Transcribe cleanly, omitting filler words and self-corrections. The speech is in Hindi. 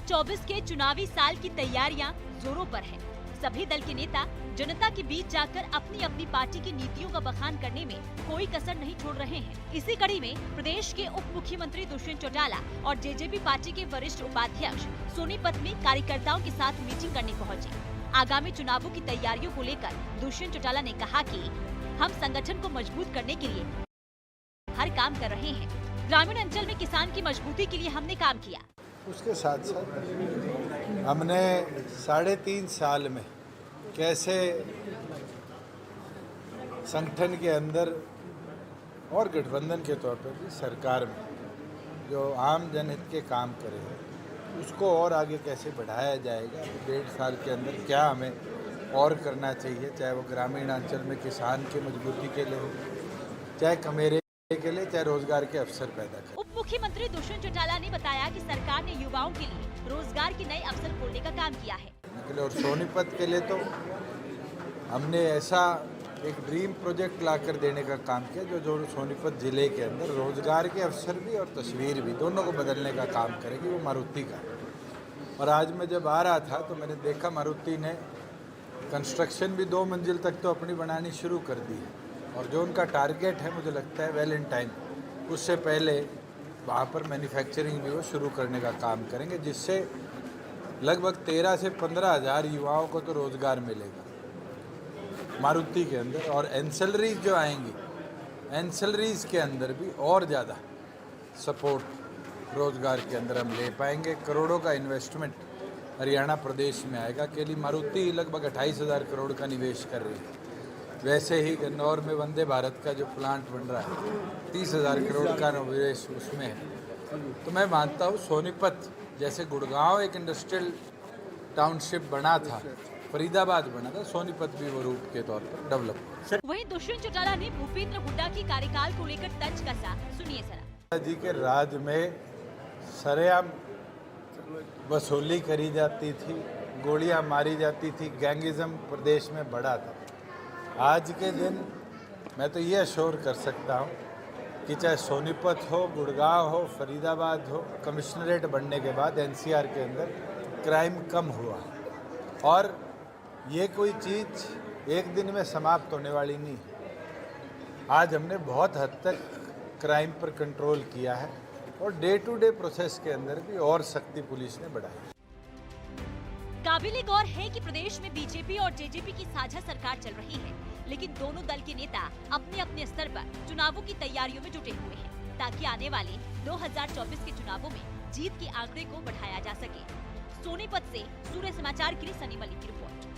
2024 के चुनावी साल की तैयारियां जोरों पर है। सभी दल के नेता जनता के बीच जाकर अपनी अपनी पार्टी की नीतियों का बखान करने में कोई कसर नहीं छोड़ रहे हैं। इसी कड़ी में प्रदेश के उप मुख्यमंत्री दुष्यंत चौटाला और जेजेपी पार्टी के वरिष्ठ उपाध्यक्ष सोनीपत में कार्यकर्ताओं के साथ मीटिंग करने पहुंचे। आगामी चुनावों की तैयारियों को लेकर दुष्यंत चौटाला ने कहा कि हम संगठन को मजबूत करने के लिए हर काम कर रहे हैं। ग्रामीण अंचल में किसान की मजबूती के लिए हमने काम किया। उसके साथ साथ हमने 3.5 साल में कैसे संगठन के अंदर और गठबंधन के तौर पर भी सरकार में जो आम जनहित के काम करे हैं उसको और आगे कैसे बढ़ाया जाएगा। 1.5 साल के अंदर क्या हमें और करना चाहिए, चाहे वो ग्रामीण अंचल में किसान की मजबूती के लिए हो, चाहे कमेरे के लिए, चाहे रोजगार के अवसर पैदा करें। उप मुख्यमंत्री दुष्यंत चौटाला ने बताया कि सरकार ने युवाओं के लिए रोजगार के नए अवसर खोलने का काम किया है। और सोनीपत के लिए तो हमने ऐसा एक ड्रीम प्रोजेक्ट लाकर देने का काम किया जो सोनीपत जिले के अंदर रोजगार के अवसर भी और तस्वीर भी दोनों को बदलने का काम करेगी। वो मारुति का। और आज मैं जब आ रहा था तो मैंने देखा मारुति ने कंस्ट्रक्शन भी 2 मंजिल तक तो अपनी बनानी शुरू कर दी है और जो उनका टारगेट है मुझे लगता है वैलेंटाइन उससे पहले वहाँ पर मैन्युफैक्चरिंग भी वो शुरू करने का काम करेंगे, जिससे लगभग 13 से 15 हज़ार युवाओं को तो रोज़गार मिलेगा मारुति के अंदर। और एंसेलरीज जो आएंगी, एंसेलरीज के अंदर भी और ज़्यादा सपोर्ट रोज़गार के अंदर हम ले पाएंगे। करोड़ों का इन्वेस्टमेंट हरियाणा प्रदेश में आएगा। के लिए मारुति लगभग 28,000 करोड़ का निवेश कर रही है। वैसे ही गन्नौर में वंदे भारत का जो प्लांट बन रहा है 30,000 करोड़ का निवेश उसमें है। तो मैं मानता हूँ सोनीपत जैसे गुड़गांव एक इंडस्ट्रियल टाउनशिप बना था, फरीदाबाद बना था, सोनीपत भी वो रूप के तौर पर डेवलप। वहीं दुष्यंत चौटाला ने भूपेंद्र हुड्डा की कार्यकाल को लेकर तंज कसा। सुनिए जरा। जी के राज में सरेआम वसूली करी जाती थी, गोलियां मारी जाती थी, गैंगिज्म प्रदेश में बढ़ा था। आज के दिन मैं तो ये अश्योर कर सकता हूँ कि चाहे सोनीपत हो, गुड़गांव हो, फरीदाबाद हो, कमिश्नरेट बनने के बाद एनसीआर के अंदर क्राइम कम हुआ और ये कोई चीज़ एक दिन में समाप्त होने वाली नहीं है। आज हमने बहुत हद तक क्राइम पर कंट्रोल किया है और डे टू डे प्रोसेस के अंदर भी और सख्ती पुलिस ने बढ़ाई। काबिले गौर है कि प्रदेश में बीजेपी और जेजेपी की साझा सरकार चल रही है, लेकिन दोनों दल के नेता अपने अपने स्तर पर चुनावों की तैयारियों में जुटे हुए हैं ताकि आने वाले 2024 के चुनावों में जीत के आंकड़े को बढ़ाया जा सके। सोनीपत से सूर्य समाचार के लिए सनी मलिक की रिपोर्ट।